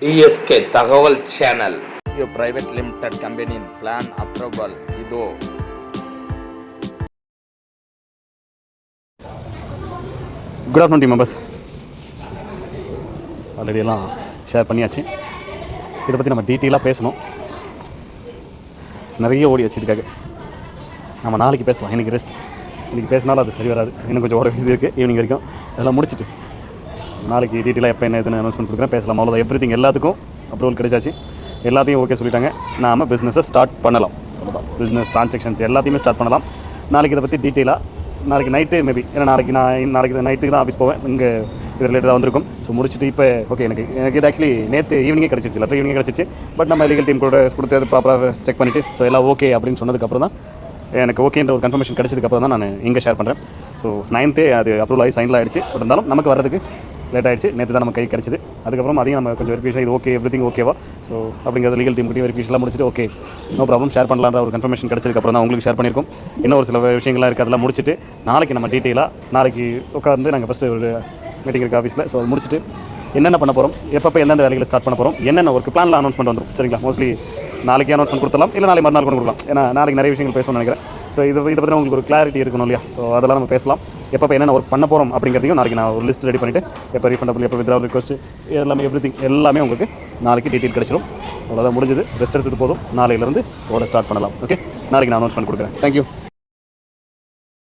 TSK தகவல் channel private limited கம்பெனியின் plan approval இதோ. Good afternoon team members. Already எல்லாம் ஷேர் பண்ணியாச்சு. இதை பற்றி நம்ம டீட்டெயிலாக பேசணும். நிறைய ஓடி வச்சுருக்காங்க. நம்ம நாளைக்கு பேசலாம். இன்றைக்கி ரெஸ்ட். இன்றைக்கி பேசினாலும் அது சரி வராது. இன்னும் கொஞ்சம் ஓட வேண்டியது இருக்குது. ஈவினிங் வரைக்கும் அதெல்லாம் முடிச்சுட்டு நாளைக்கு டீட்டெயிலாக எப்போ என்ன எதுன்னு அனௌன்ஸ்மெண்ட் கொடுக்குறேன், பேசலாம். அவ்வளோதான். எவ்ரிதிங் எல்லாத்துக்கும் அப்ரூவல் கிடைச்சாச்சு. எல்லாத்தையும் ஓகே சொல்லிட்டாங்க. நாம் பிஸ்னஸை ஸ்டார்ட் பண்ணலாம். அவ்வளோதான். பிஸ்னஸ் ட்ரான்சாக்ஷன்ஸ் எல்லாத்தையுமே ஸ்டார்ட் பண்ணலாம். நாளைக்கு இதை பற்றி டீட்டெயிலாக நாளைக்கு நைட்டு மேபி, ஏன்னா நாளைக்கு நைட்டுக்கு தான் ஆஃபீஸ் போவேன். இங்கே இது ரிலேட்டடாக வந்திருக்கும். ஸோ முடிச்சுட்டு இப்போ ஓகே எனக்கு இது ஆக்சுவலி நேற்று ஈவினிங்கே கிடச்சிருச்சு. லெட்டர் ஈவினிங்கே கிடச்சிச்சு. பட் நம்ம லீகல் டீம் கூட கொடுத்து அது ப்ராப்பராக செக் பண்ணிவிட்டு ஸோ எல்லாம் ஓகே அப்படின்னு சொன்னதுக்கப்புறம் தான் எனக்கு ஓகேன்ற ஒரு கன்ஃபர்மேஷன் கிடச்சதுக்கப்புறம் தான் நான் இங்கே ஷேர் பண்ணுறேன். ஸோ 9th அது அப்ரூவல் ஆகி சைனில் ஆகிடுச்சு. பட் இருந்தாலும் நமக்கு வரதுக்கு லேட் ஆகிடுச்சு. நேற்று தான் நம்ம கை கிடச்சிது. அதுக்கப்புறம் அதையும் நம்ம கொஞ்சம் வெரிஃபிகேஷன் இது ஓகே எவ்ரிதிங் ஓகேவா ஸோ அப்படிங்கிறது லீகல் டீம் கிட்டே வெரிஃபிகேஷன்லாம் முடிச்சுட்டு ஓகே நோ ப்ராப்ளம் ஷேர் பண்ணலான்ற ஒரு கன்ஃபர்மேஷன் கிடச்சதுக்கப்புறம் தான் உங்களுக்கு ஷேர் பண்ணியிருக்கோம். இன்னும் ஒரு சில விஷயங்கள்லாம் இருக்குது. அதெல்லாம் முடிச்சுட்டு நாளைக்கு நம்ம டீட்டெயிலாக நாளைக்கு உட்காந்து நாங்கள் ஃபஸ்ட்டு ஒரு மீட்டிங் இருக்குது ஆஃபீஸில். ஸோ அது முடிச்சுட்டு என்னென்ன பண்ண போகிறோம், எப்பப்போ எந்தெந்த வேலைகளை ஸ்டார்ட் பண்ண போகிறோம், என்னென்ன ஒர்க் பிளானில் அனௌன்ஸ்மெண்ட் வந்துடும். சரிங்களா? மோஸ்ட்லி நாளைக்கு அனௌன்ஸ்மெண்ட் கொடுத்தலாம், இல்லை நாளைக்கு மறுநாள் கூட கொடுக்கலாம். ஏன்னா நாளைக்கு நிறைய விஷயங்கள் பேசணும்னு நினைக்கிறேன். ஸோ இதை பற்றி உங்களுக்கு ஒரு கிளாரிட்டி இருக்கணும் இல்லையா? ஸோ அதெல்லாம் நம்ம பேசலாம். எப்போ என்னென்ன ஒர்க் பண்ண போகிறோம் அப்படிங்கிறதையும் நாளைக்கு நான் ஒரு லிஸ்ட் ரெடி பண்ணிவிட்டு எப்போ ரீஃபண்டபிள், எப்போ வித்ட்ராவல் ரிக்வஸ்ட் எல்லாமே எவ்ரிதிங் எல்லாமே உங்களுக்கு நாளைக்கு டீட்டெயில் கிடச்சிடும். அவ்வளோதான், முடிஞ்சது. ரெஸ்ட் எடுத்துகிட்டு போதும். நாளையிலேருந்து ஓட ஸ்டார்ட் பண்ணலாம். ஓகே, நாளைக்கு நான் அனௌன்ஸ்மெண்ட் கொடுக்குறேன். தேங்க்யூ.